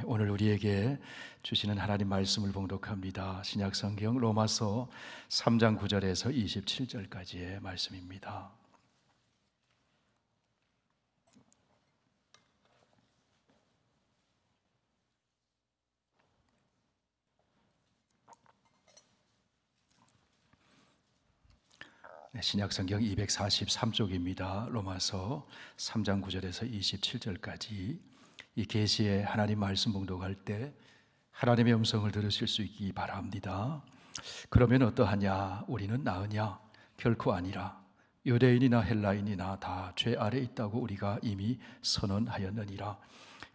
오늘 우리에게 주시는 하나님 말씀을 봉독합니다. 신약성경 로마서 3장 9절에서 27절까지의 말씀입니다. 신약성경 243쪽입니다. 로마서 3장 9절에서 27절까지 이 계시의 하나님 말씀 봉독할 때 하나님의 음성을 들으실 수 있기 바랍니다. 그러면 어떠하냐? 우리는 나으냐? 결코 아니라. 유대인이나 헬라인이나 다 죄 아래 있다고 우리가 이미 선언하였느니라.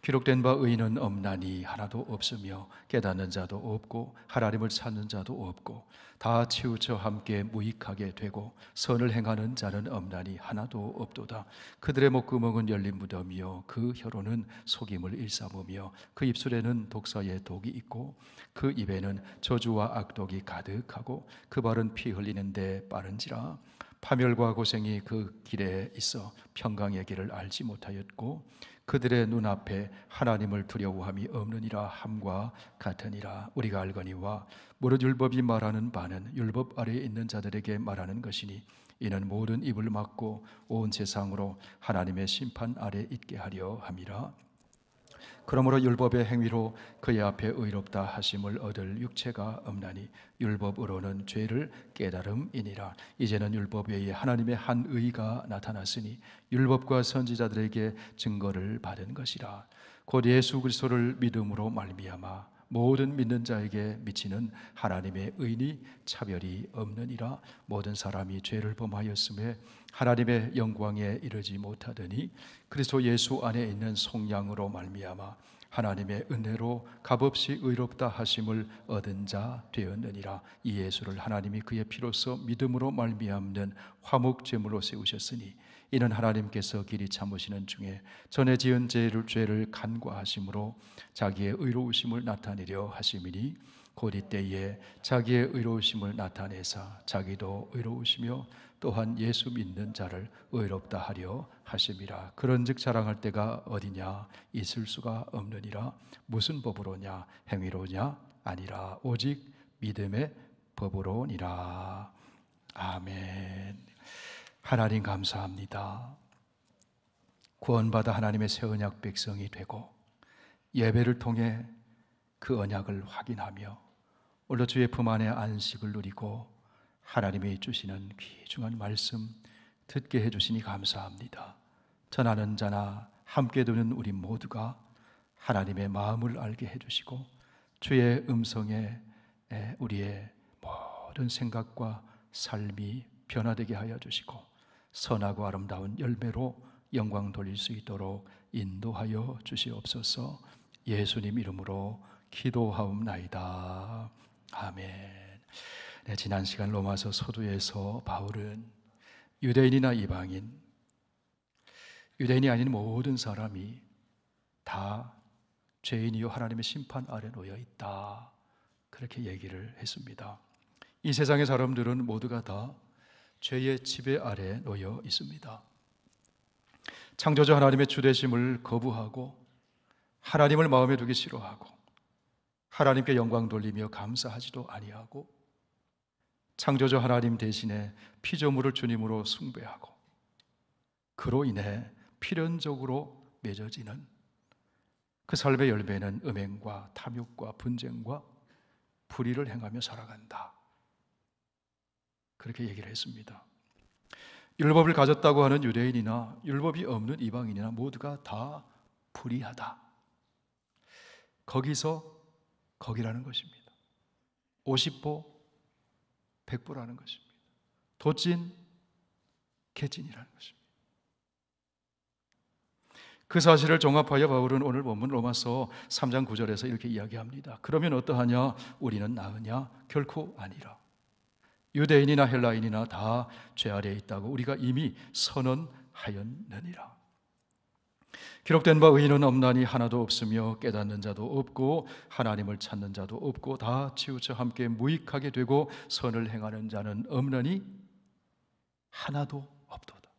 기록된 바 의인은 없나니 하나도 없으며 깨닫는 자도 없고 하나님을 찾는 자도 없고 다 치우쳐 함께 무익하게 되고 선을 행하는 자는 없나니 하나도 없도다. 그들의 목구멍은 열린 무덤이요 그 혀로는 속임을 일삼으며 그 입술에는 독사의 독이 있고 그 입에는 저주와 악독이 가득하고 그 발은 피 흘리는데 빠른지라. 파멸과 고생이 그 길에 있어 평강의 길을 알지 못하였고 그들의 눈앞에 하나님을 두려워함이 없느니라 함과 같으니라. 우리가 알거니와 무릇 율법이 말하는 바는 율법 아래에 있는 자들에게 말하는 것이니 이는 모든 입을 막고 온 세상으로 하나님의 심판 아래 있게 하려 함이라. 그러므로 율법의 행위로 그의 앞에 의롭다 하심을 얻을 육체가 없나니 율법으로는 죄를 깨달음이니라. 이제는 율법 외에 하나님의 한 의가 나타났으니 율법과 선지자들에게 증거를 받은 것이라. 곧 예수 그리스도를 믿음으로 말미암아 모든 믿는 자에게 미치는 하나님의 의니 차별이 없느니라. 모든 사람이 죄를 범하였음에 하나님의 영광에 이르지 못하더니 그리스도 예수 안에 있는 속량으로 말미암아 하나님의 은혜로 값없이 의롭다 하심을 얻은 자 되었느니라. 이 예수를 하나님이 그의 피로써 믿음으로 말미암는 화목 제물로 세우셨으니 이는 하나님께서 길이 참으시는 중에 전에 지은 죄를 간과하심으로 자기의 의로우심을 나타내려 하심이니 곧 이때에 자기의 의로우심을 나타내사 자기도 의로우시며 또한 예수 믿는 자를 의롭다 하려 하심이라. 그런즉 자랑할 때가 어디냐? 있을 수가 없느니라. 무슨 법으로냐? 행위로냐? 아니라 오직 믿음의 법으로니라. 아멘. 하나님 감사합니다. 구원받아 하나님의 새 언약 백성이 되고 예배를 통해 그 언약을 확인하며 오늘 주의 품 안에 안식을 누리고 하나님이 주시는 귀중한 말씀 듣게 해주시니 감사합니다. 전하는 자나 함께 듣는 우리 모두가 하나님의 마음을 알게 해주시고 주의 음성에 우리의 모든 생각과 삶이 변화되게 하여 주시고 선하고 아름다운 열매로 영광 돌릴 수 있도록 인도하여 주시옵소서. 예수님 이름으로 기도하옵나이다. 아멘. 네, 지난 시간 로마서 서두에서 바울은 유대인이나 이방인, 유대인이 아닌 모든 사람이 다 죄인이요 하나님의 심판 아래 놓여 있다, 그렇게 얘기를 했습니다. 이 세상의 사람들은 모두가 다 죄의 지배 아래 놓여 있습니다. 창조주 하나님의 주되심을 거부하고 하나님을 마음에 두기 싫어하고 하나님께 영광 돌리며 감사하지도 아니하고 창조주 하나님 대신에 피조물을 주님으로 숭배하고 그로 인해 필연적으로 맺어지는 그 삶의 열매는 음행과 탐욕과 분쟁과 불의를 행하며 살아간다, 그렇게 얘기를 했습니다. 율법을 가졌다고 하는 유대인이나 율법이 없는 이방인이나 모두가 다 불의하다. 거기서 거기라는 것입니다. 50보 100보라는 것입니다. 도찐 개찐이라는 것입니다. 그 사실을 종합하여 바울은 오늘 본문 로마서 3장 9절에서 이렇게 이야기합니다. 그러면 어떠하냐? 우리는 나으냐? 결코 아니라. 유대인이나 헬라인이나 다 죄 아래에 있다고 우리가 이미 선언하였느니라. 기록된 바 의인은 없나니 하나도 없으며 깨닫는 자도 없고 하나님을 찾는 자도 없고 다 치우쳐 함께 무익하게 되고 선을 행하는 자는 없나니 하나도 없도다.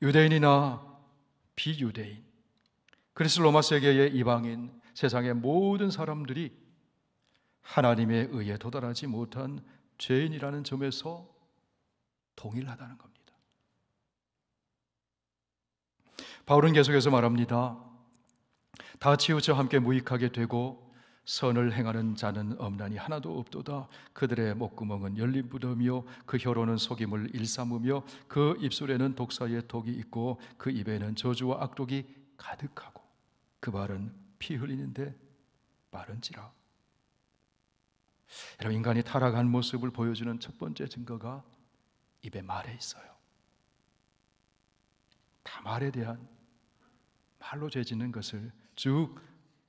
유대인이나 비유대인, 그리스 로마 세계의 이방인, 세상의 모든 사람들이 하나님에 의해 도달하지 못한 죄인이라는 점에서 동일하다는 겁니다. 바울은 계속해서 말합니다. 다 치우쳐 함께 무익하게 되고 선을 행하는 자는 없나니 하나도 없도다. 그들의 목구멍은 열린 무덤이요 그 혀로는 속임을 일삼으며 그 입술에는 독사의 독이 있고 그 입에는 저주와 악독이 가득하고 그 발은 피 흘리는데 빠른지라. 여러분, 인간이 타락한 모습을 보여주는 첫 번째 증거가 입의 말에 있어요. 다 말에 대한, 말로 죄 짓는 것을 쭉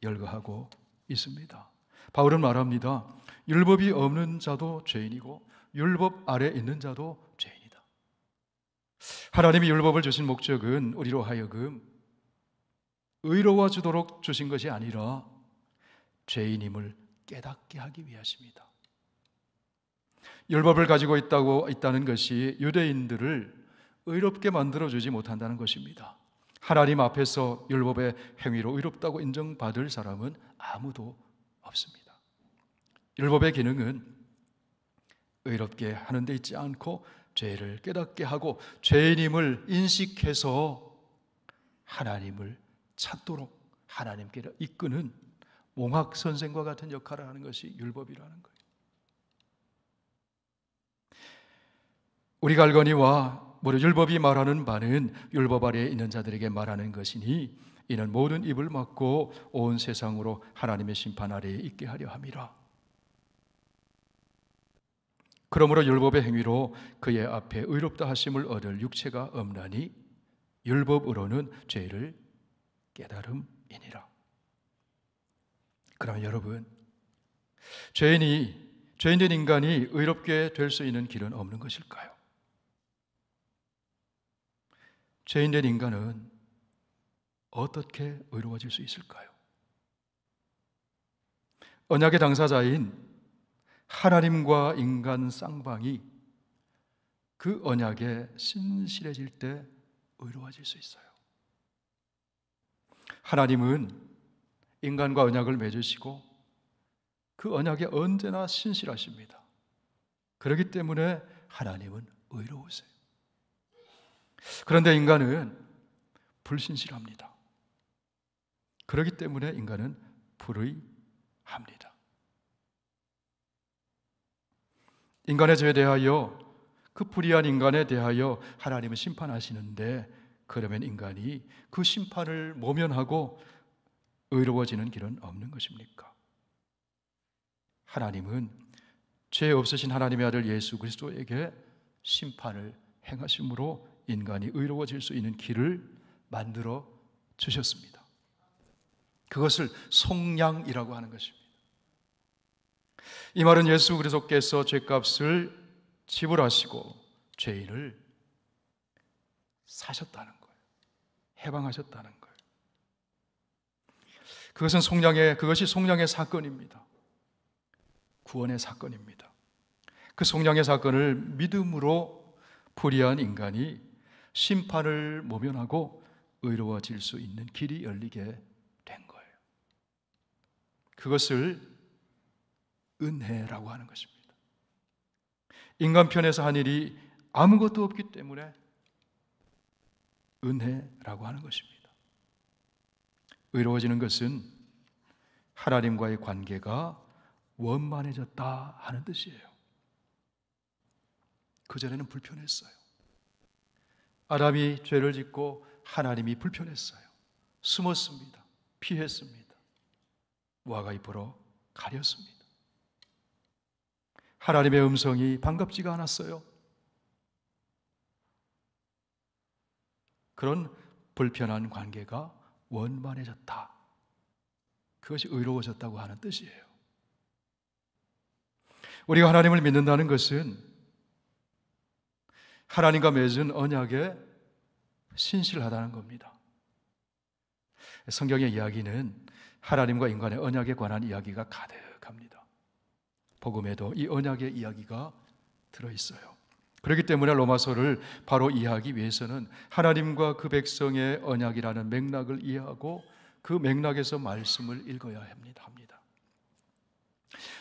열거하고 있습니다. 바울은 말합니다. 율법이 없는 자도 죄인이고 율법 아래 있는 자도 죄인이다. 하나님이 율법을 주신 목적은 우리로 하여금 의로워지도록 주신 것이 아니라 죄인임을 깨닫게 하기 위하십니다. 율법을 가지고 있다는 것이 유대인들을 의롭게 만들어주지 못한다는 것입니다. 하나님 앞에서 율법의 행위로 의롭다고 인정받을 사람은 아무도 없습니다. 율법의 기능은 의롭게 하는 데 있지 않고 죄를 깨닫게 하고 죄인임을 인식해서 하나님을 찾도록 하나님께로 이끄는 몽학선생과 같은 역할을 하는 것이 율법이라는 거예요. 우리가 알거니와 무릇 율법이 말하는 바는 율법 아래에 있는 자들에게 말하는 것이니 이는 모든 입을 막고 온 세상으로 하나님의 심판 아래에 있게 하려 함이라. 그러므로 율법의 행위로 그의 앞에 의롭다 하심을 얻을 육체가 없나니 율법으로는 죄를 깨달음이니라. 그러면 여러분, 죄인된 인간이 의롭게 될 수 있는 길은 없는 것일까요? 죄인된 인간은 어떻게 의로워질 수 있을까요? 언약의 당사자인 하나님과 인간 쌍방이 그 언약에 신실해질 때 의로워질 수 있어요. 하나님은 인간과 언약을 맺으시고 그 언약에 언제나 신실하십니다. 그렇기 때문에 하나님은 의로우세요. 그런데 인간은 불신실합니다. 그렇기 때문에 인간은 불의합니다. 인간의 죄에 대하여, 그 불의한 인간에 대하여 하나님은 심판하시는데, 그러면 인간이 그 심판을 모면하고 의로워지는 길은 없는 것입니까? 하나님은 죄 없으신 하나님의 아들 예수 그리스도에게 심판을 행하심으로 인간이 의로워질 수 있는 길을 만들어 주셨습니다. 그것을 속량이라고 하는 것입니다. 이 말은 예수 그리스도께서 죄값을 지불하시고 죄인을 사셨다는 거예요. 해방하셨다는 거예요. 그것이 속량의 사건입니다. 구원의 사건입니다. 그 속량의 사건을 믿음으로 불의한 인간이 심판을 모면하고 의로워질 수 있는 길이 열리게 된 거예요. 그것을 은혜라고 하는 것입니다. 인간 편에서 한 일이 아무것도 없기 때문에 은혜라고 하는 것입니다. 의로워지는 것은 하나님과의 관계가 원만해졌다 하는 뜻이에요. 그전에는 불편했어요. 아담이 죄를 짓고 하나님이 불편했어요. 숨었습니다. 피했습니다. 무화과 잎으로 가렸습니다. 하나님의 음성이 반갑지가 않았어요. 그런 불편한 관계가 원만해졌다. 그것이 의로워졌다고 하는 뜻이에요. 우리가 하나님을 믿는다는 것은 하나님과 맺은 언약에 신실하다는 겁니다. 성경의 이야기는 하나님과 인간의 언약에 관한 이야기가 가득합니다. 복음에도 이 언약의 이야기가 들어있어요. 그렇기 때문에 로마서를 바로 이해하기 위해서는 하나님과 그 백성의 언약이라는 맥락을 이해하고 그 맥락에서 말씀을 읽어야 합니다.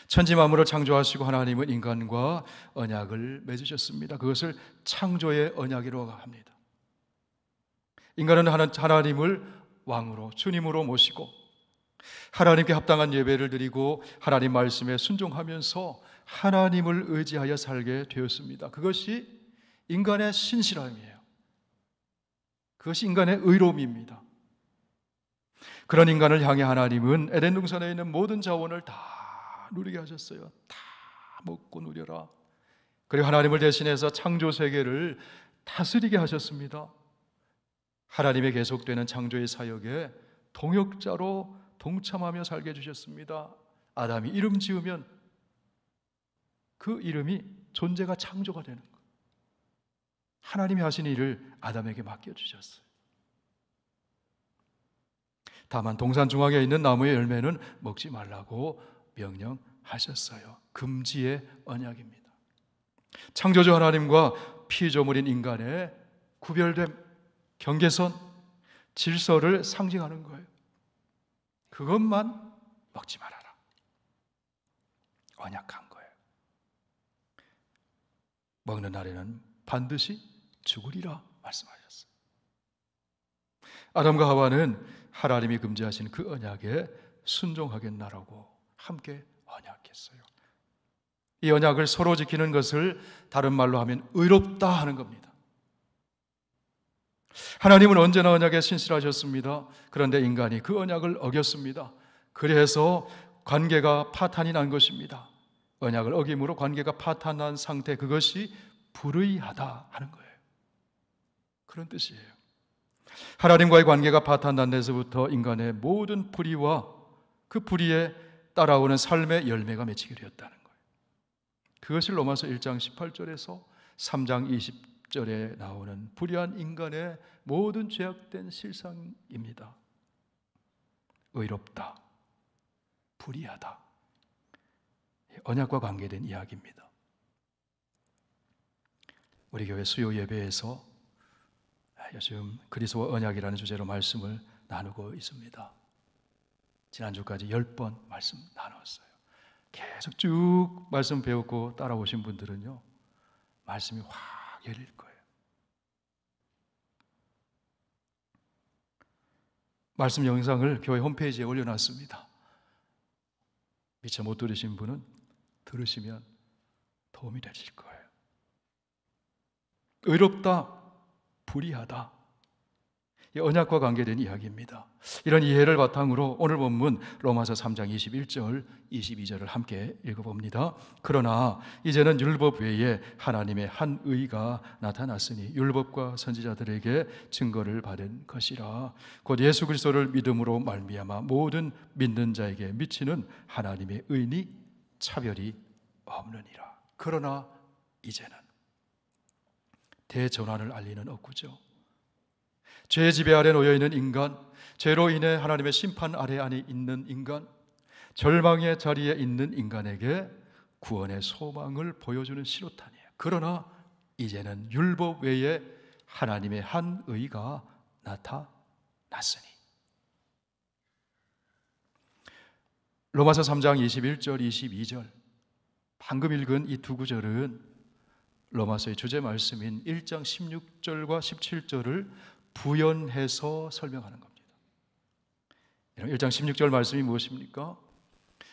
천지 만물을 창조하시고 하나님은 인간과 언약을 맺으셨습니다. 그것을 창조의 언약이라고 합니다. 인간은 하나님을 왕으로, 주님으로 모시고 하나님께 합당한 예배를 드리고 하나님 말씀에 순종하면서 하나님을 의지하여 살게 되었습니다. 그것이 인간의 신실함이에요. 그것이 인간의 의로움입니다. 그런 인간을 향해 하나님은 에덴 동산에 있는 모든 자원을 다 누리게 하셨어요. 다 먹고 누려라. 그리고 하나님을 대신해서 창조 세계를 다스리게 하셨습니다. 하나님의 계속되는 창조의 사역에 동역자로 동참하며 살게 해주셨습니다. 아담이 이름 지으면 그 이름이 존재가 창조가 되는 거예요. 하나님이 하신 일을 아담에게 맡겨주셨어요. 다만 동산 중앙에 있는 나무의 열매는 먹지 말라고 명령하셨어요. 금지의 언약입니다. 창조주 하나님과 피조물인 인간의 구별됨, 경계선, 질서를 상징하는 거예요. 그것만 먹지 말아라. 언약한 거예요. 먹는 날에는 반드시 죽으리라 말씀하셨어요. 아담과 하와는 하나님이 금지하신 그 언약에 순종하겠나라고 함께 언약했어요. 이 언약을 서로 지키는 것을 다른 말로 하면 의롭다 하는 겁니다. 하나님은 언제나 언약에 신실하셨습니다. 그런데 인간이 그 언약을 어겼습니다. 그래서 관계가 파탄이 난 것입니다. 언약을 어김으로 관계가 파탄난 상태, 그것이 불의하다 하는 거예요. 그런 뜻이에요. 하나님과의 관계가 파탄난 데서부터 인간의 모든 불의와 그 불의에 따라오는 삶의 열매가 맺히게 되었다는 거예요. 그것을 로마서 1장 18절에서 3장 20절에 나오는 불의한 인간의 모든 죄악된 실상입니다. 의롭다, 불의하다, 언약과 관계된 이야기입니다. 우리 교회 수요 예배에서 요즘 그리스도와 언약이라는 주제로 말씀을 나누고 있습니다. 지난주까지 10번 말씀 나눴어요. 계속 쭉 말씀 배우고 따라오신 분들은요, 말씀이 확 열릴 거예요. 말씀 영상을 교회 홈페이지에 올려놨습니다. 미처 못 들으신 분은 들으시면 도움이 되실 거예요. 의롭다, 불의하다, 이 언약과 관계된 이야기입니다. 이런 이해를 바탕으로 오늘 본문 로마서 3장 21절, 22절을 함께 읽어봅니다. 그러나 이제는 율법 외에 하나님의 한 의가 나타났으니 율법과 선지자들에게 증거를 받은 것이라. 곧 예수 그리스도를 믿음으로 말미암아 모든 믿는 자에게 미치는 하나님의 의니 차별이 없느니라. 그러나 이제는 대전환을 알리는 억구죠. 죄의 지배 아래 놓여있는 인간, 죄로 인해 하나님의 심판 아래 안에 있는 인간, 절망의 자리에 있는 인간에게 구원의 소망을 보여주는 시로탄이에요. 그러나 이제는 율법 외에 하나님의 한 의가 나타났으니. 로마서 3장 21절, 22절, 방금 읽은 이 두 구절은 로마서의 주제 말씀인 1장 16절과 17절을 부연해서 설명하는 겁니다. 1장 16절 말씀이 무엇입니까?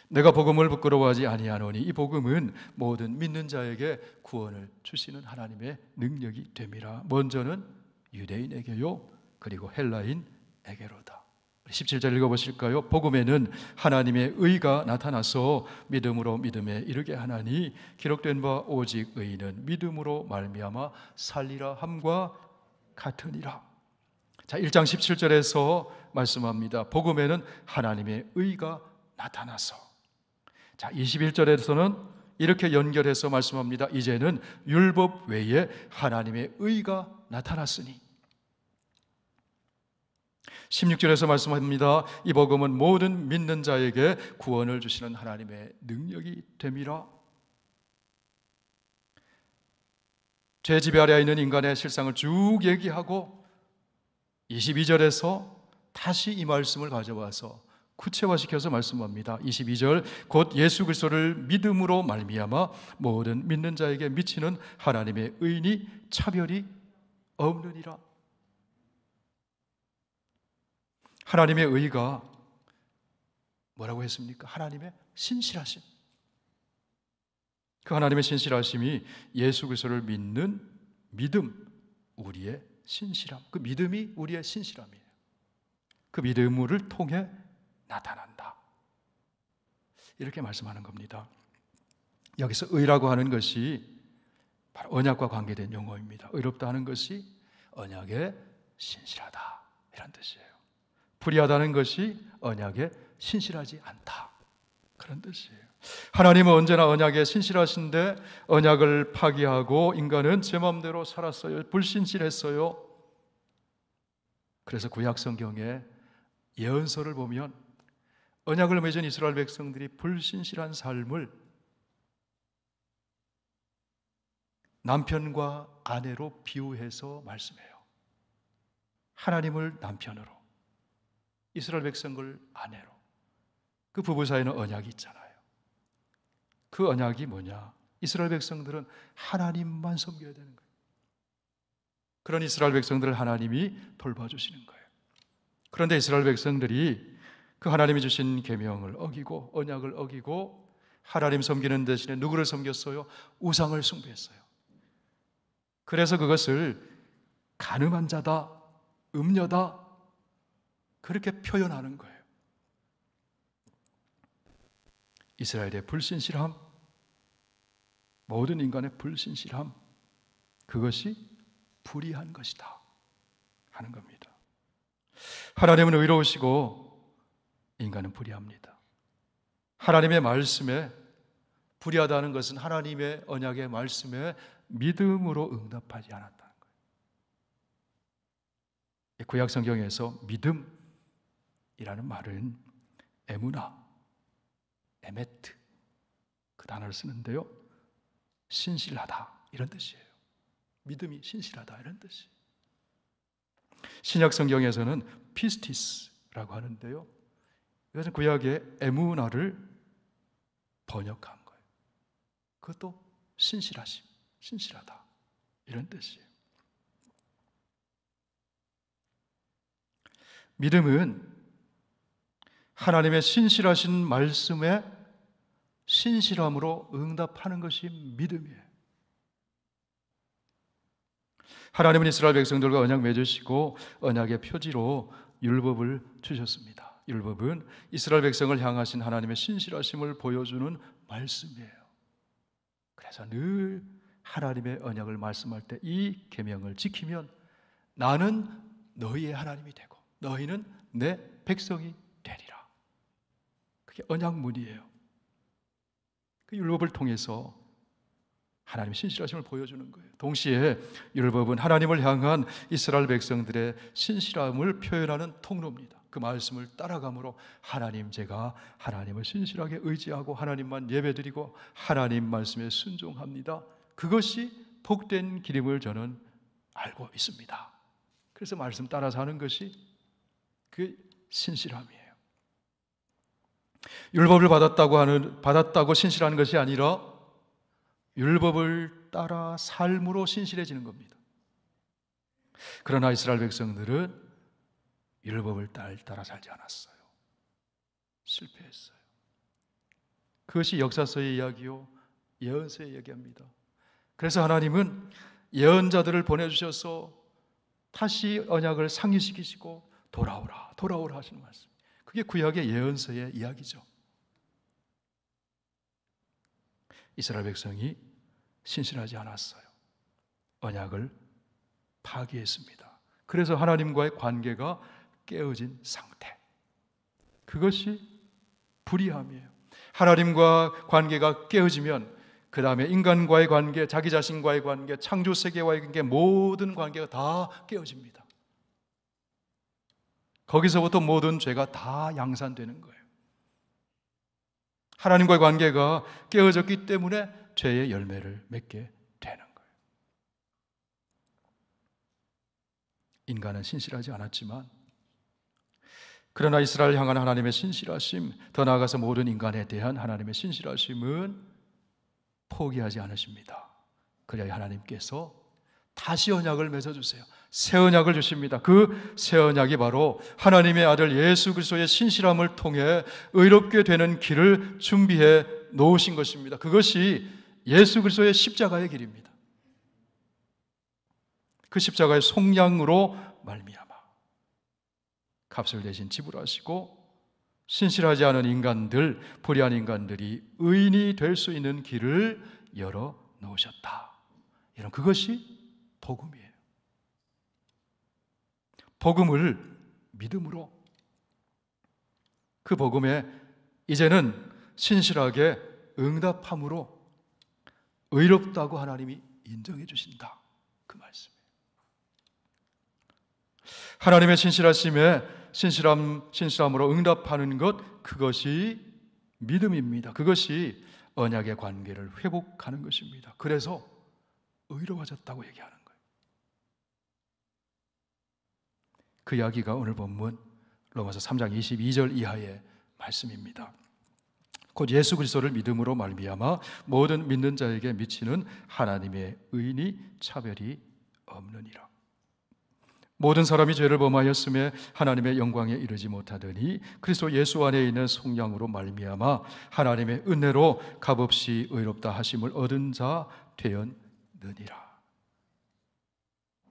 내가 복음을 부끄러워하지 아니하노니 이 복음은 모든 믿는 자에게 구원을 주시는 하나님의 능력이 됨이라. 먼저는 유대인에게요, 그리고 헬라인에게로다. 17절 읽어보실까요? 복음에는 하나님의 의가 나타나서 믿음으로 믿음에 이르게 하나니 기록된 바 오직 의인은 믿음으로 말미암아 살리라 함과 같으니라. 자, 1장 17절에서 말씀합니다. 복음에는 하나님의 의가 나타나서. 자, 21절에서는 이렇게 연결해서 말씀합니다. 이제는 율법 외에 하나님의 의가 나타났으니. 16절에서 말씀합니다. 이 복음은 모든 믿는 자에게 구원을 주시는 하나님의 능력이 됨이라. 죄 지배 아래 있는 인간의 실상을 쭉 얘기하고 22절에서 다시 이 말씀을 가져와서 구체화시켜서 말씀합니다. 22절, 곧 예수 그리스도를 믿음으로 말미암아 모든 믿는 자에게 미치는 하나님의 의인이 차별이 없느니라. 하나님의 의가 뭐라고 했습니까? 하나님의 신실하심. 그 하나님의 신실하심이 예수 그리스도를 믿는 믿음, 우리의 신실함. 그 믿음이 우리의 신실함이에요. 그 믿음을 통해 나타난다. 이렇게 말씀하는 겁니다. 여기서 의라고 하는 것이 바로 언약과 관계된 용어입니다. 의롭다 하는 것이 언약에 신실하다, 이런 뜻이에요. 불의하다는 것이 언약에 신실하지 않다, 그런 뜻이에요. 하나님은 언제나 언약에 신실하신데 언약을 파기하고 인간은 제 마음대로 살았어요. 불신실했어요. 그래서 구약 성경에 예언서를 보면 언약을 맺은 이스라엘 백성들이 불신실한 삶을 남편과 아내로 비유해서 말씀해요. 하나님을 남편으로, 이스라엘 백성을 아내로. 그 부부 사이에는 언약이 있잖아요. 그 언약이 뭐냐? 이스라엘 백성들은 하나님만 섬겨야 되는 거예요. 그런 이스라엘 백성들을 하나님이 돌봐주시는 거예요. 그런데 이스라엘 백성들이 그 하나님이 주신 계명을 어기고 언약을 어기고 하나님 섬기는 대신에 누구를 섬겼어요? 우상을 숭배했어요. 그래서 그것을 간음한 자다, 음녀다, 그렇게 표현하는 거예요. 이스라엘의 불신실함, 모든 인간의 불신실함, 그것이 불의한 것이다 하는 겁니다. 하나님은 의로우시고 인간은 불의합니다. 하나님의 말씀에 불의하다는 것은 하나님의 언약의 말씀에 믿음으로 응답하지 않았다는 거예요. 구약 성경에서 믿음이라는 말은 에무나, 에메트, 그 단어를 쓰는데요, 신실하다, 이런 뜻이에요. 믿음이 신실하다, 이런 뜻이에요. 신약 성경에서는 피스티스라고 하는데요, 이것은 구약의 에무나를 번역한 거예요. 그것도 신실하심, 신실하다, 이런 뜻이에요. 믿음은 하나님의 신실하신 말씀에 신실함으로 응답하는 것이 믿음이에요. 하나님은 이스라엘 백성들과 언약 맺으시고 언약의 표지로 율법을 주셨습니다. 율법은 이스라엘 백성을 향하신 하나님의 신실하심을 보여주는 말씀이에요. 그래서 늘 하나님의 언약을 말씀할 때 이 계명을 지키면 나는 너희의 하나님이 되고 너희는 내 백성이 되리라. 그게 언약문이에요. 그 율법을 통해서 하나님의 신실하심을 보여주는 거예요. 동시에 율법은 하나님을 향한 이스라엘 백성들의 신실함을 표현하는 통로입니다. 그 말씀을 따라감으로 하나님, 제가 하나님을 신실하게 의지하고 하나님만 예배드리고 하나님 말씀에 순종합니다. 그것이 복된 길임을 저는 알고 있습니다. 그래서 말씀 따라서 하는 것이 그 신실함이에요. 율법을 받았다고 신실한 것이 아니라 율법을 따라 삶으로 신실해지는 겁니다. 그러나 이스라엘 백성들은 율법을 따라 살지 않았어요. 실패했어요. 그것이 역사서의 이야기요, 예언서의 이야기입니다. 그래서 하나님은 예언자들을 보내주셔서 다시 언약을 상기시키시고 돌아오라 하시는 말씀. 그게 구약의 예언서의 이야기죠. 이스라엘 백성이 신실하지 않았어요. 언약을 파기했습니다. 그래서 하나님과의 관계가 깨어진 상태. 그것이 불의함이에요. 하나님과 관계가 깨어지면 그 다음에 인간과의 관계, 자기 자신과의 관계, 창조 세계와의 관계, 모든 관계가 다 깨어집니다. 거기서부터 모든 죄가 다 양산되는 거예요. 하나님과의 관계가 깨어졌기 때문에 죄의 열매를 맺게 되는 거예요. 인간은 신실하지 않았지만 그러나 이스라엘을 향한 하나님의 신실하심, 더 나아가서 모든 인간에 대한 하나님의 신실하심은 포기하지 않으십니다. 그래야 하나님께서 다시 언약을 맺어주세요. 새 언약을 주십니다. 그 새 언약이 바로 하나님의 아들 예수 그리스도의 신실함을 통해 의롭게 되는 길을 준비해 놓으신 것입니다. 그것이 예수 그리스도의 십자가의 길입니다. 그 십자가의 속량으로 말미암아 값을 대신 지불하시고 신실하지 않은 인간들, 불의한 인간들이 의인이 될 수 있는 길을 열어 놓으셨다. 이런 그것이 복음이에요. 복음을 믿음으로, 그 복음에 이제는 신실하게 응답함으로 의롭다고 하나님이 인정해 주신다. 그 말씀이에요. 하나님의 신실함으로 응답하는 것, 그것이 믿음입니다. 그것이 언약의 관계를 회복하는 것입니다. 그래서 의로워졌다고 얘기하는 거예요. 그 이야기가 오늘 본문 로마서 3장 22절 이하의 말씀입니다. 곧 예수 그리스도를 믿음으로 말미암아 모든 믿는 자에게 미치는 하나님의 의인이 차별이 없느니라. 모든 사람이 죄를 범하였음에 하나님의 영광에 이르지 못하더니 그리스도 예수 안에 있는 속량으로 말미암아 하나님의 은혜로 값없이 의롭다 하심을 얻은 자 되었느니라.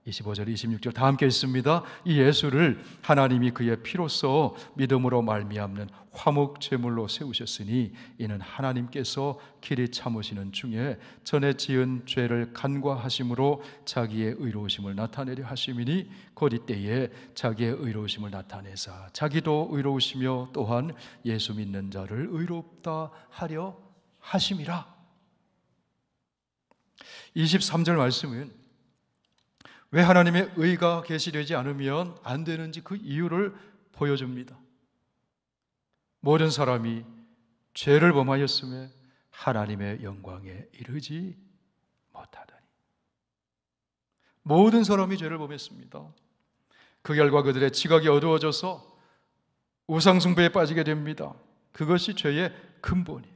25절, 26절 다 함께 있습니다. 이 예수를 하나님이 그의 피로써 믿음으로 말미암는 화목 제물로 세우셨으니 이는 하나님께서 길이 참으시는 중에 전에 지은 죄를 간과하심으로 자기의 의로우심을 나타내려 하심이니 곧 이때에 자기의 의로우심을 나타내사 자기도 의로우시며 또한 예수 믿는 자를 의롭다 하려 하심이라. 23절 말씀은 왜 하나님의 의가 계시되지 않으면 안 되는지 그 이유를 보여줍니다. 모든 사람이 죄를 범하였음에 하나님의 영광에 이르지 못하더니. 모든 사람이 죄를 범했습니다. 그 결과 그들의 지각이 어두워져서 우상숭배에 빠지게 됩니다. 그것이 죄의 근본이에요.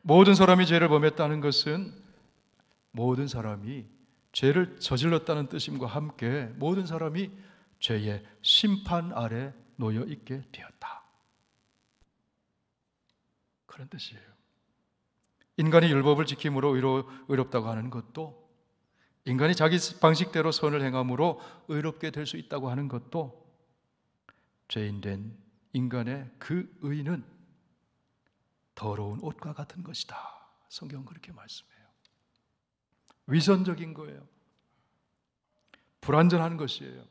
모든 사람이 죄를 범했다는 것은 모든 사람이 죄를 저질렀다는 뜻임과 함께 모든 사람이 죄의 심판 아래 놓여 있게 되었다. 그런 뜻이에요. 인간이 율법을 지킴으로 의롭다고 하는 것도, 인간이 자기 방식대로 선을 행함으로 의롭게 될 수 있다고 하는 것도, 죄인된 인간의 그 의는 더러운 옷과 같은 것이다. 성경은 그렇게 말씀해요. 위선적인 거예요. 불완전한 것이에요.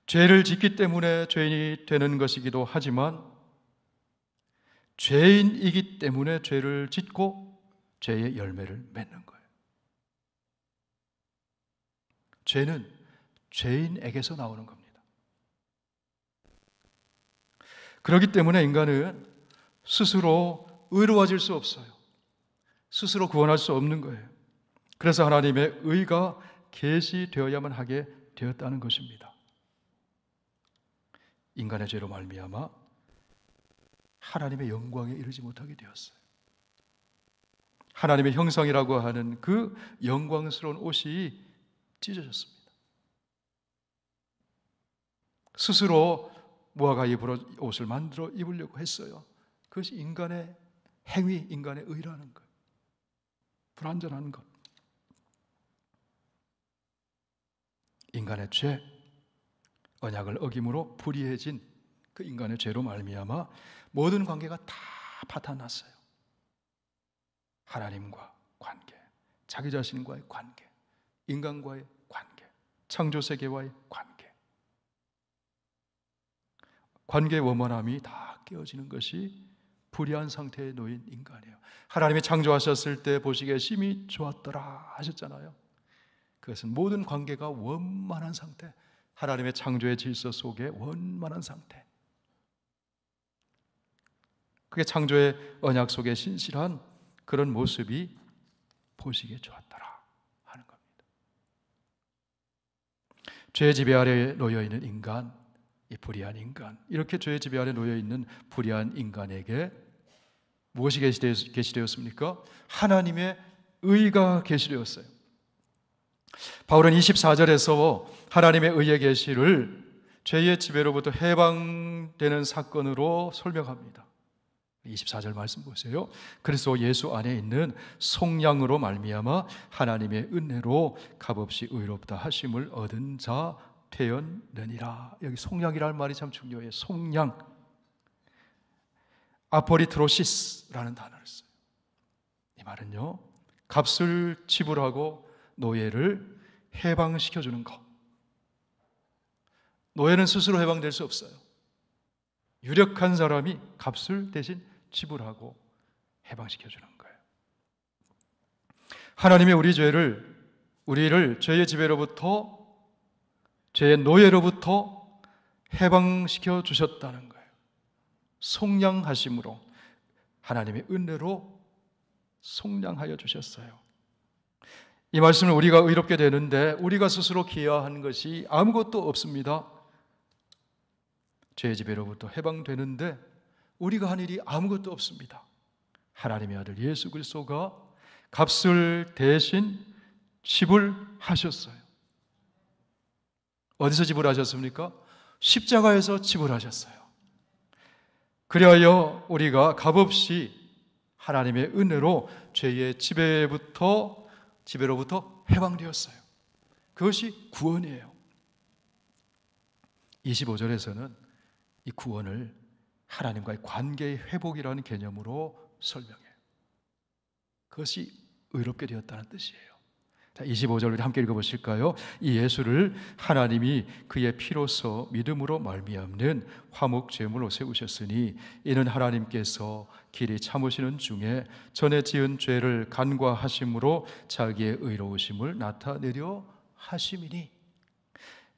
죄를 짓기 때문에 죄인이 되는 것이기도 하지만 죄인이기 때문에 죄를 짓고 죄의 열매를 맺는 거예요. 죄는 죄인에게서 나오는 겁니다. 그렇기 때문에 인간은 스스로 의로워질 수 없어요. 스스로 구원할 수 없는 거예요. 그래서 하나님의 의가 계시되어야만 하게 되었다는 것입니다. 인간의 죄로 말미암아 하나님의 영광에 이르지 못하게 되었어요. 하나님의 형상이라고 하는 그 영광스러운 옷이 찢어졌습니다. 스스로 무화과 잎으로 옷을 만들어 입으려고 했어요. 그것이 인간의 행위, 인간의 의라는 거예요. 불완전한 것. 인간의 죄, 언약을 어김으로 불의해진 그 인간의 죄로 말미암아 모든 관계가 다 파탄났어요. 하나님과 관계, 자기 자신과의 관계, 인간과의 관계, 창조세계와의 관계. 관계의 원만함이 다 깨어지는 것이 불의한 상태에 놓인 인간이에요. 하나님이 창조하셨을 때 보시기에 심히 좋았더라 하셨잖아요. 그것은 모든 관계가 원만한 상태, 하나님의 창조의 질서 속에 원만한 상태, 그게 창조의 언약 속에 신실한 그런 모습이 보시기에 좋았더라 하는 겁니다. 죄의 지배 아래 놓여 있는 인간, 이 불의한 인간, 이렇게 죄의 지배 아래 놓여 있는 불의한 인간에게 무엇이 계시되었습니까? 하나님의 의가 계시되었어요. 바울은 24절에서 하나님의 의의 계시를 죄의 지배로부터 해방되는 사건으로 설명합니다. 24절 말씀 보세요. 그래서 예수 안에 있는 속량으로 말미암아 하나님의 은혜로 값없이 의롭다 하심을 얻은 자 되었느니라. 여기 속량이라는 말이 참 중요해요. 속량, 아포리트로시스라는 단어를 써요. 이 말은요, 값을 지불하고 노예를 해방시켜주는 것. 노예는 스스로 해방될 수 없어요. 유력한 사람이 값을 대신 지불하고 해방시켜주는 거예요. 하나님이 우리를 죄의 지배로부터, 죄의 노예로부터 해방시켜 주셨다는 거예요. 속량하심으로, 하나님의 은혜로 속량하여 주셨어요. 이 말씀을 우리가 의롭게 되는데 우리가 스스로 기여한 것이 아무것도 없습니다. 죄의 지배로부터 해방되는데 우리가 한 일이 아무것도 없습니다. 하나님의 아들 예수 그리스도가 값을 대신 지불하셨어요. 어디서 지불하셨습니까? 십자가에서 지불하셨어요. 그리하여 우리가 값없이 하나님의 은혜로 죄의 지배로부터 해방되었어요. 그것이 구원이에요. 25절에서는 이 구원을 하나님과의 관계의 회복이라는 개념으로 설명해요. 그것이 의롭게 되었다는 뜻이에요. 자, 25절을 함께 읽어보실까요? 이 예수를 하나님이 그의 피로서 믿음으로 말미암는 화목 제물로 세우셨으니 이는 하나님께서 길이 참으시는 중에 전에 지은 죄를 간과하심으로 자기의 의로우심을 나타내려 하심이니.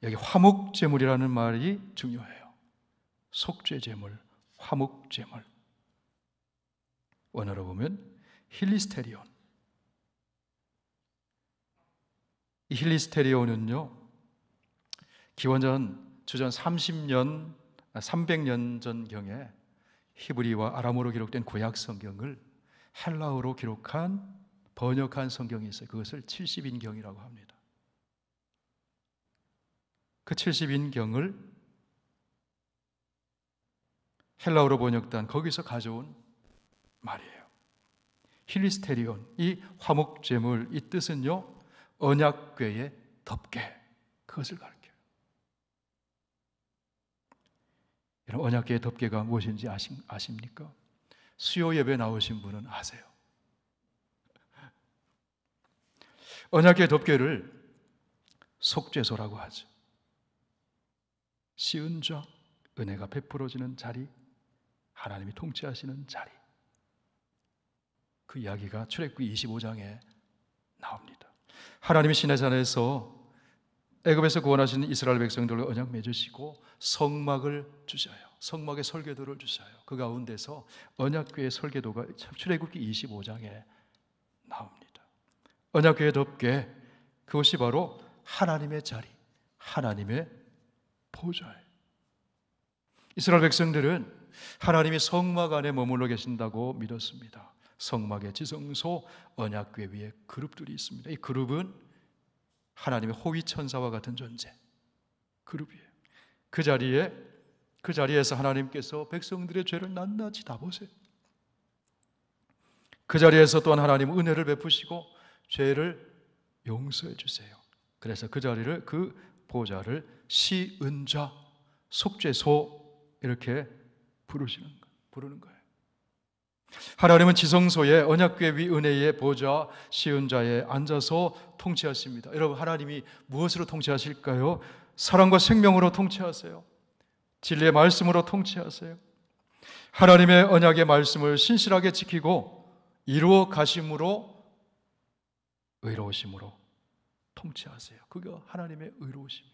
여기 화목 제물이라는 말이 중요해요. 속죄 제물, 화목 제물. 원어로 보면 힐리스테리온. 이 힐리스테리온은요, 기원전 주전 300년 전경에 히브리와 아람어로 기록된 구약 성경을 헬라어로 번역한 성경이 있어요. 그것을 70인경이라고 합니다. 그 70인경을 헬라어로 번역된 거기서 가져온 말이에요. 힐리스테리온, 이 화목제물, 이 뜻은요, 언약궤의 덮개, 그것을 가르쳐요. 여러분, 언약궤의 덮개가 무엇인지 아십니까? 수요 예배 나오신 분은 아세요. 언약궤의 덮개를 속죄소라고 하죠. 시은 자, 은혜가 베풀어지는 자리, 하나님이 통치하시는 자리. 그 이야기가 출애굽기 25장에 나옵니다. 하나님이 시내산에서 애굽에서 구원하신 이스라엘 백성들과 언약 맺으시고 성막을 주셔요. 성막의 설계도를 주셔요. 그 가운데서 언약궤의 설계도가 출애굽기 25장에 나옵니다. 언약궤의 덮개, 그것이 바로 하나님의 자리, 하나님의 보좌예요. 이스라엘 백성들은 하나님이 성막 안에 머물러 계신다고 믿었습니다. 성막의 지성소, 언약궤 위에 그룹들이 있습니다. 이 그룹은 하나님의 호위 천사와 같은 존재, 그룹이에요. 그 자리에서 하나님께서 백성들의 죄를 낱낱이 다 보세요. 그 자리에서 또한 하나님은 은혜를 베푸시고 죄를 용서해 주세요. 그래서 그 보좌를 시은좌, 속죄소 이렇게 부르는 거예요. 하나님은 지성소에 언약궤 위 은혜의 보좌 시은좌에 앉아서 통치하십니다. 여러분, 하나님이 무엇으로 통치하실까요? 사랑과 생명으로 통치하세요. 진리의 말씀으로 통치하세요. 하나님의 언약의 말씀을 신실하게 지키고 이루어 가심으로, 의로우심으로 통치하세요. 그게 하나님의 의로우심이에요.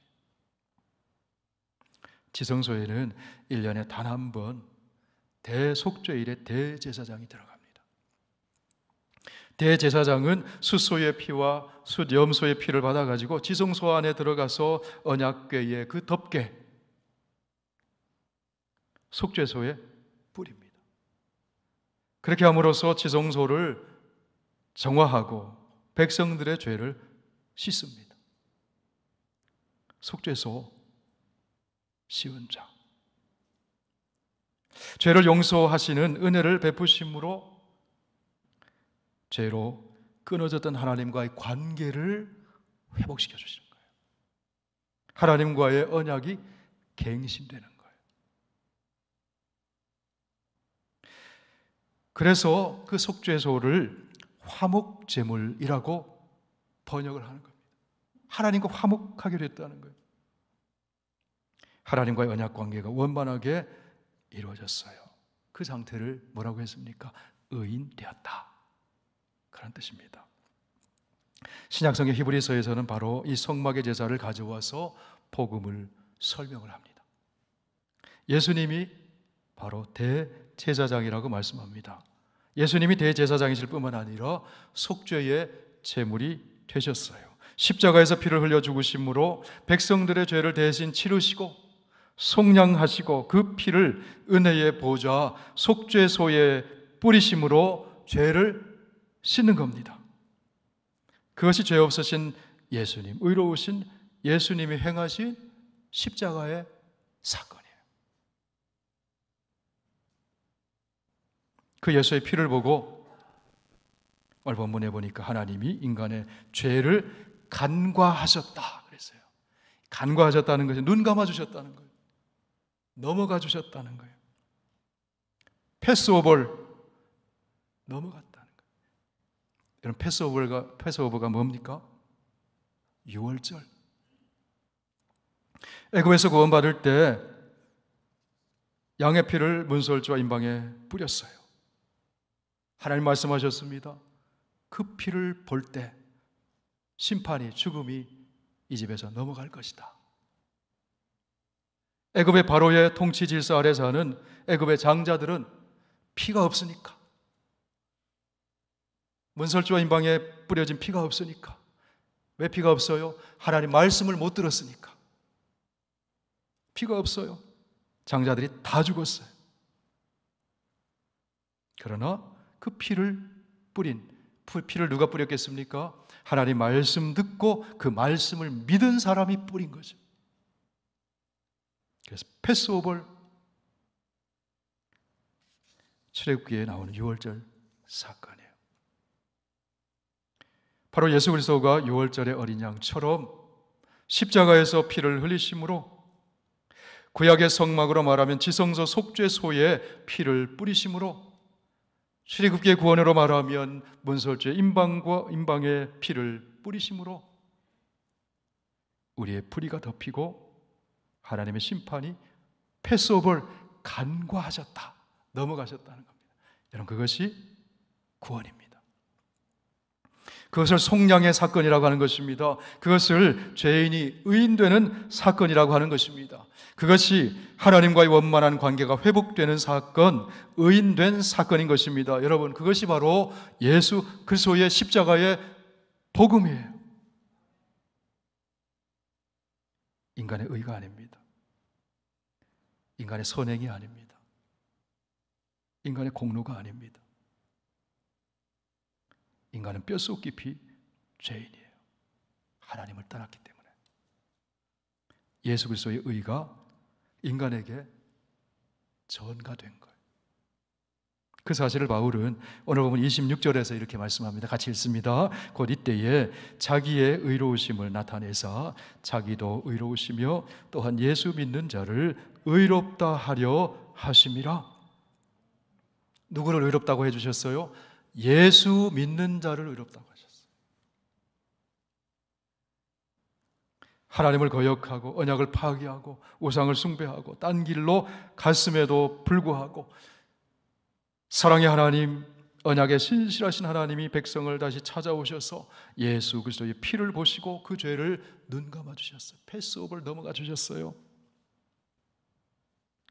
지성소에는 1년에 단 한 번 대속죄일에 대제사장이 들어갑니다. 대제사장은 숫소의 피와 숫염소의 피를 받아가지고 지성소 안에 들어가서 언약궤의 그 덮개, 속죄소에 뿌립니다. 그렇게 함으로써 지성소를 정화하고 백성들의 죄를 씻습니다. 속죄소 씌운 자, 죄를 용서하시는 은혜를 베푸심으로 죄로 끊어졌던 하나님과의 관계를 회복시켜 주시는 거예요. 하나님과의 언약이 갱신되는 거예요. 그래서 그 속죄소를 화목제물이라고 번역을 하는 겁니다. 하나님과 화목하게 됐다는 거예요. 하나님과의 언약 관계가 원만하게 이루어졌어요. 그 상태를 뭐라고 했습니까? 의인 되었다, 그런 뜻입니다. 신약성경 히브리서에서는 바로 이 성막의 제사를 가져와서 복음을 설명을 합니다. 예수님이 바로 대제사장이라고 말씀합니다. 예수님이 대제사장이실 뿐만 아니라 속죄의 제물이 되셨어요. 십자가에서 피를 흘려 죽으심으로 백성들의 죄를 대신 치르시고 속량하시고 그 피를 은혜의 보좌 속죄소에 뿌리심으로 죄를 씻는 겁니다. 그것이 죄 없으신 예수님, 의로우신 예수님이 행하신 십자가의 사건이에요. 그 예수의 피를 보고 오늘 본문에 보니까 하나님이 인간의 죄를 간과하셨다 그랬어요. 간과하셨다는 것은 눈 감아주셨다는 거예요. 넘어가 주셨다는 거예요. 패스오버를 넘어갔다는 거예요. 여러분, 패스오버가 뭡니까? 유월절. 애굽에서 구원받을 때 양의 피를 문설주와 임방에 뿌렸어요. 하나님 말씀하셨습니다. 그 피를 볼 때 심판이, 죽음이 이 집에서 넘어갈 것이다. 애굽의 바로의 통치 질서 아래 사는 애굽의 장자들은 피가 없으니까, 문설주와 임방에 뿌려진 피가 없으니까. 왜 피가 없어요? 하나님 말씀을 못 들었으니까 피가 없어요. 장자들이 다 죽었어요. 그러나 그 피를 누가 뿌렸겠습니까? 하나님 말씀 듣고 그 말씀을 믿은 사람이 뿌린 거죠. 그래서 패스오버, 출애굽기에 나오는 유월절 사건이에요. 바로 예수 그리스도가 유월절의 어린 양처럼 십자가에서 피를 흘리심으로, 구약의 성막으로 말하면 지성소 속죄소에 피를 뿌리심으로, 출애굽기의 구원으로 말하면 문설주의 임방의 피를 뿌리심으로 우리의 불의가 덮이고 하나님의 심판이 패스오버를 간과하셨다, 넘어가셨다는 겁니다. 여러분, 그것이 구원입니다. 그것을 속량의 사건이라고 하는 것입니다. 그것을 죄인이 의인되는 사건이라고 하는 것입니다. 그것이 하나님과의 원만한 관계가 회복되는 사건, 의인된 사건인 것입니다. 여러분, 그것이 바로 예수 그리스도의 십자가의 복음이에요. 인간의 의가 아닙니다. 인간의 선행이 아닙니다. 인간의 공로가 아닙니다. 인간은 뼛속 깊이 죄인이에요. 하나님을 떠났기 때문에. 예수 그리스도의 의가 인간에게 전가된 거예요. 그 사실을 바울은 오늘 보면 26절에서 이렇게 말씀합니다. 같이 읽습니다. 곧 이때에 자기의 의로우심을 나타내사 자기도 의로우시며 또한 예수 믿는 자를 의롭다 하려 하심이라. 누구를 의롭다고 해주셨어요? 예수 믿는 자를 의롭다고 하셨어요. 하나님을 거역하고 언약을 파기하고 우상을 숭배하고 딴 길로 갔음에도 불구하고 사랑의 하나님, 언약의 신실하신 하나님이 백성을 다시 찾아오셔서 예수 그리스도의 피를 보시고 그 죄를 눈 감아 주셨어요. 패스오버를 넘어가 주셨어요.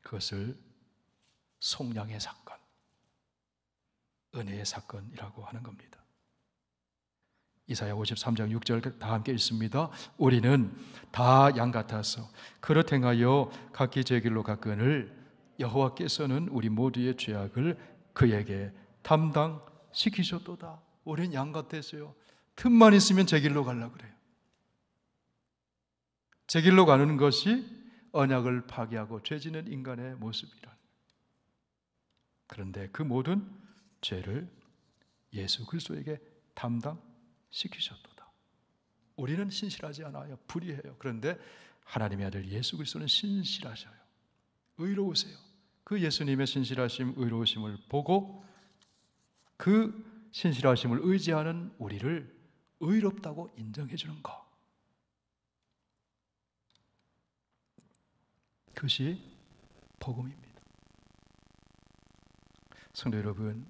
그것을 속량의 사건, 은혜의 사건이라고 하는 겁니다. 이사야 53장 6절 다 함께 읽습니다. 우리는 다 양 같아서 그릇 행하여 각기 제 길로 갔거늘 여호와께서는 우리 모두의 죄악을 그에게 담당시키셨도다. 우리는 양 같았어요. 틈만 있으면 제 길로 가려고 그래요. 제 길로 가는 것이 언약을 파괴하고 죄지는 인간의 모습이란. 그런데 그 모든 죄를 예수 그리스도에게 담당시키셨도다. 우리는 신실하지 않아요. 불의해요. 그런데 하나님의 아들 예수 그리스도는 신실하셔요. 의로우세요. 그 예수님의 신실하심, 의로우심을 보고 그 신실하심을 의지하는 우리를 의롭다고 인정해 주는 것. 그것이 복음입니다. 성도 여러분,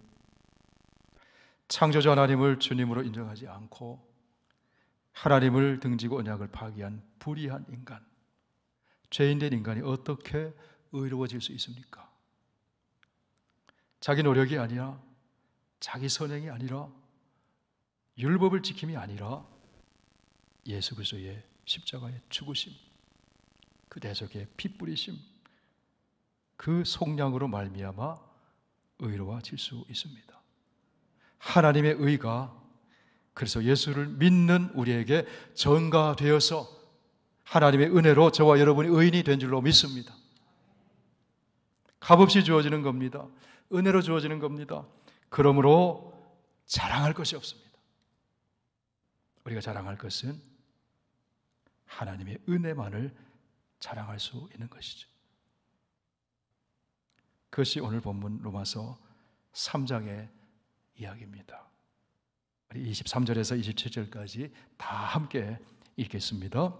창조주 하나님을 주님으로 인정하지 않고 하나님을 등지고 언약을 파기한 불의한 인간, 죄인된 인간이 어떻게 의로워질 수 있습니까? 자기 노력이 아니라, 자기 선행이 아니라, 율법을 지킴이 아니라 예수 그리스도의 십자가의 죽으심, 그 대속의 피 뿌리심, 그 속량으로 말미암아 의로워질 수 있습니다. 하나님의 의가 그래서 예수를 믿는 우리에게 전가되어서 하나님의 은혜로 저와 여러분이 의인이 된 줄로 믿습니다. 값없이 주어지는 겁니다. 은혜로 주어지는 겁니다. 그러므로 자랑할 것이 없습니다. 우리가 자랑할 것은 하나님의 은혜만을 자랑할 수 있는 것이죠. 그것이 오늘 본문 로마서 3장의 이야기입니다. 우리 23절에서 27절까지 다 함께 읽겠습니다.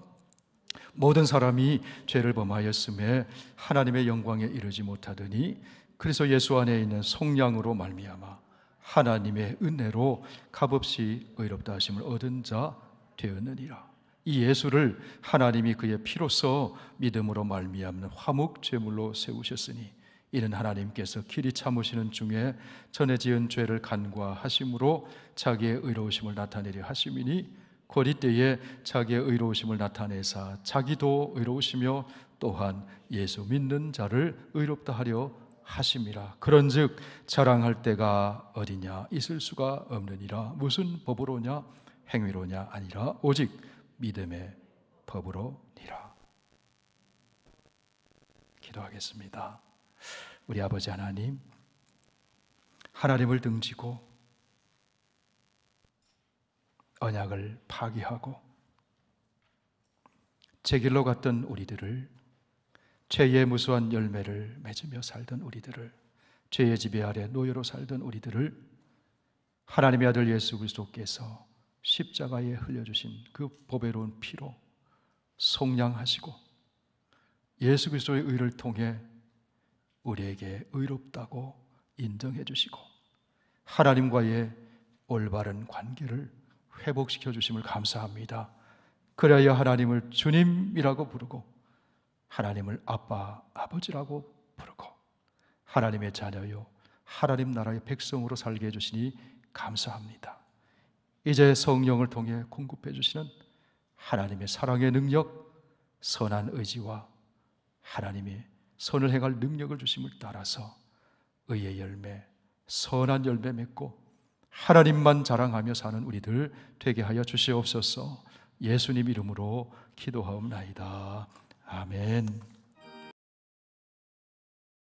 모든 사람이 죄를 범하였음에 하나님의 영광에 이르지 못하더니 그래서 예수 안에 있는 속량으로 말미암아 하나님의 은혜로 값없이 의롭다 하심을 얻은 자 되었느니라. 이 예수를 하나님이 그의 피로써 믿음으로 말미암는 화목 제물로 세우셨으니 이는 하나님께서 길이 참으시는 중에 전에 지은 죄를 간과하심으로 자기의 의로우심을 나타내려 하심이니 곧 이때에 자기의 의로우심을 나타내사 자기도 의로우시며 또한 예수 믿는 자를 의롭다 하려 하심이라. 그런즉 자랑할 때가 어디냐? 있을 수가 없느니라. 무슨 법으로냐? 행위로냐? 아니라 오직 믿음의 법으로니라. 기도하겠습니다. 우리 아버지 하나님, 하나님을 등지고 언약을 파기하고 제 길로 갔던 우리들을, 죄의 무수한 열매를 맺으며 살던 우리들을, 죄의 지배 아래 노예로 살던 우리들을 하나님의 아들 예수 그리스도께서 십자가에 흘려주신 그 보배로운 피로 속량하시고 예수 그리스도의 의를 통해 우리에게 의롭다고 인정해 주시고 하나님과의 올바른 관계를 회복시켜 주심을 감사합니다. 그래야 하나님을 주님이라고 부르고 하나님을 아빠, 아버지라고 부르고 하나님의 자녀요 하나님 나라의 백성으로 살게 해주시니 감사합니다. 이제 성령을 통해 공급해 주시는 하나님의 사랑의 능력, 선한 의지와 하나님의 선을 행할 능력을 주심을 따라서 의의 열매, 선한 열매 맺고 하나님만 자랑하며 사는 우리들 되게 하여 주시옵소서. 예수님 이름으로 기도하옵나이다. 아멘.